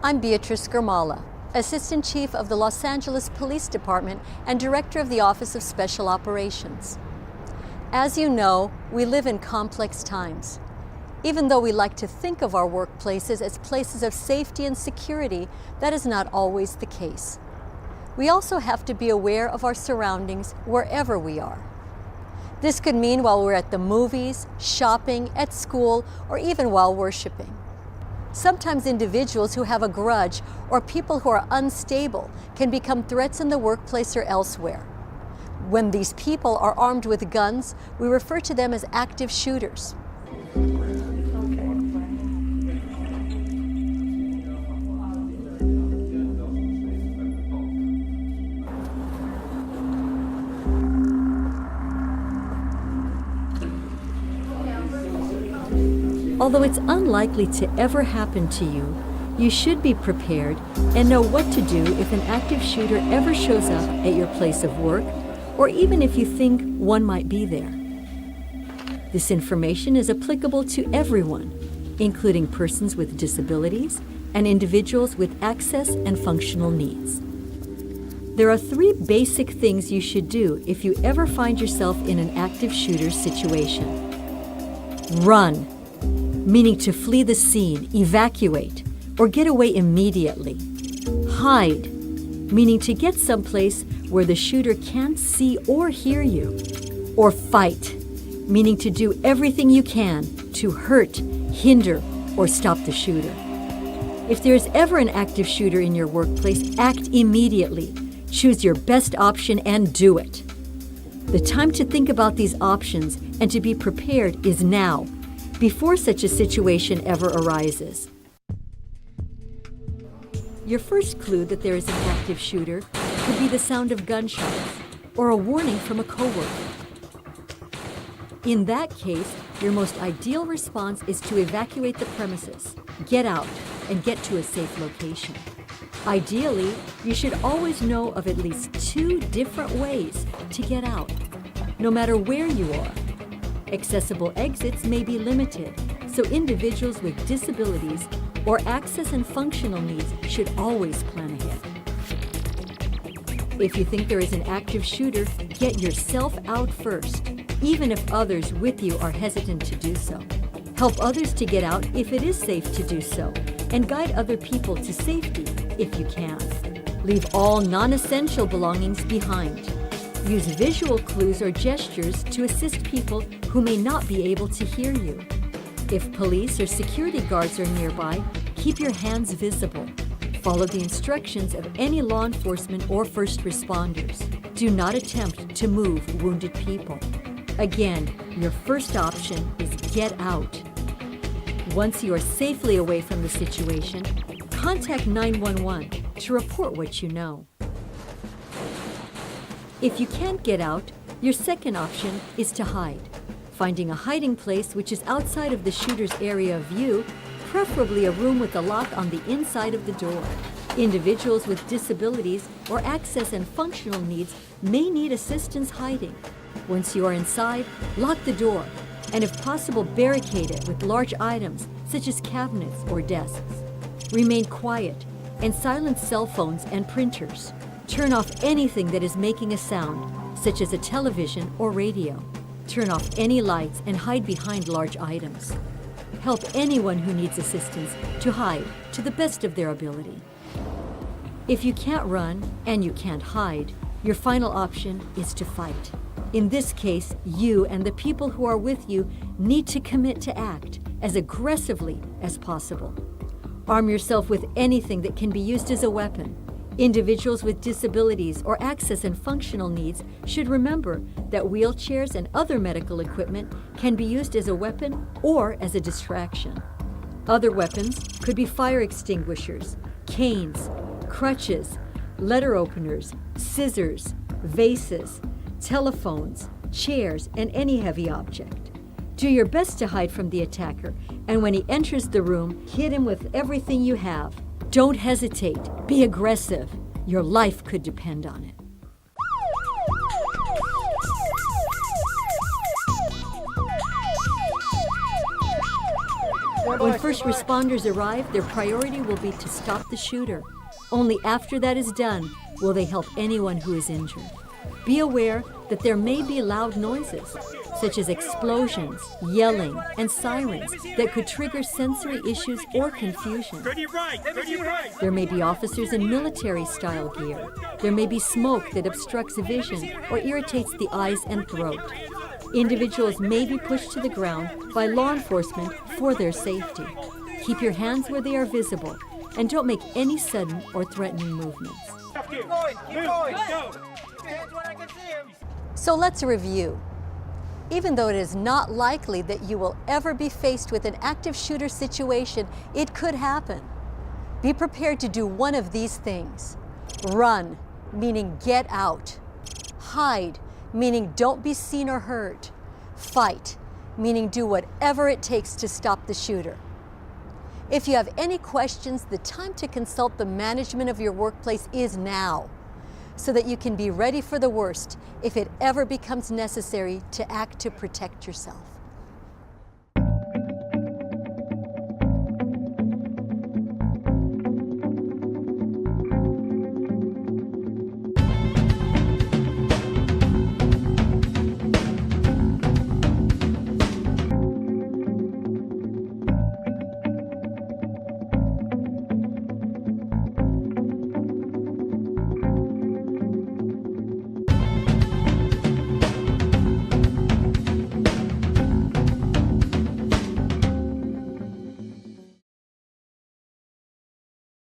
I'm Beatrice Girmala, Assistant Chief of the Los Angeles Police Department and Director of the Office of Special Operations. As you know, we live in complex times. Even though we like to think of our workplaces as places of safety and security, that is not always the case. We also have to be aware of our surroundings wherever we are. This could mean while we're at the movies, shopping, at school, or even while worshiping. Sometimes individuals who have a grudge or people who are unstable can become threats in the workplace or elsewhere. When these people are armed with guns, we refer to them as active shooters. Although it's unlikely to ever happen to you, you should be prepared and know what to do if an active shooter ever shows up at your place of work, or even if you think one might be there. This information is applicable to everyone, including persons with disabilities and individuals with access and functional needs. There are 3 basic things you should do if you ever find yourself in an active shooter situation. Run, meaning to flee the scene, evacuate, or get away immediately. Hide, meaning to get someplace where the shooter can't see or hear you. Or fight, meaning to do everything you can to hurt, hinder, or stop the shooter. If there is ever an active shooter in your workplace, act immediately. Choose your best option and do it. The time to think about these options and to be prepared is now, before such a situation ever arises. Your first clue that there is an active shooter could be the sound of gunshots or a warning from a coworker. In that case, your most ideal response is to evacuate the premises, get out, and get to a safe location. Ideally, you should always know of at least 2 different ways to get out, no matter where you are. Accessible exits may be limited, so individuals with disabilities or access and functional needs should always plan ahead. If you think there is an active shooter, get yourself out first, even if others with you are hesitant to do so. Help others to get out if it is safe to do so, and guide other people to safety if you can. Leave all non-essential belongings behind. Use visual clues or gestures to assist people who may not be able to hear you. If police or security guards are nearby, keep your hands visible. Follow the instructions of any law enforcement or first responders. Do not attempt to move wounded people. Again, your first option is get out. Once you are safely away from the situation, contact 911 to report what you know. If you can't get out, your second option is to hide. Finding a hiding place which is outside of the shooter's area of view, preferably a room with a lock on the inside of the door. Individuals with disabilities or access and functional needs may need assistance hiding. Once you are inside, lock the door, and if possible, barricade it with large items such as cabinets or desks. Remain quiet and silence cell phones and printers. Turn off anything that is making a sound, such as a television or radio. Turn off any lights and hide behind large items. Help anyone who needs assistance to hide to the best of their ability. If you can't run and you can't hide, your final option is to fight. In this case, you and the people who are with you need to commit to act as aggressively as possible. Arm yourself with anything that can be used as a weapon. Individuals with disabilities or access and functional needs should remember that wheelchairs and other medical equipment can be used as a weapon or as a distraction. Other weapons could be fire extinguishers, canes, crutches, letter openers, scissors, vases, telephones, chairs, and any heavy object. Do your best to hide from the attacker, and when he enters the room, hit him with everything you have. Don't hesitate. Be aggressive. Your life could depend on it. When first responders arrive, their priority will be to stop the shooter. Only after that is done will they help anyone who is injured. Be aware that there may be loud noises, such as explosions, yelling, and sirens that could trigger sensory issues or confusion. There may be officers in military-style gear. There may be smoke that obstructs vision or irritates the eyes and throat. Individuals may be pushed to the ground by law enforcement for their safety. Keep your hands where they are visible and don't make any sudden or threatening movements. Keep going, keep going. Go. Keep your hands where I can see him. So let's review. Even though it is not likely that you will ever be faced with an active shooter situation, it could happen. Be prepared to do one of these things. Run, meaning get out. Hide, meaning don't be seen or heard. Fight, meaning do whatever it takes to stop the shooter. If you have any questions, the time to consult the management of your workplace is now, so that you can be ready for the worst if it ever becomes necessary to act to protect yourself.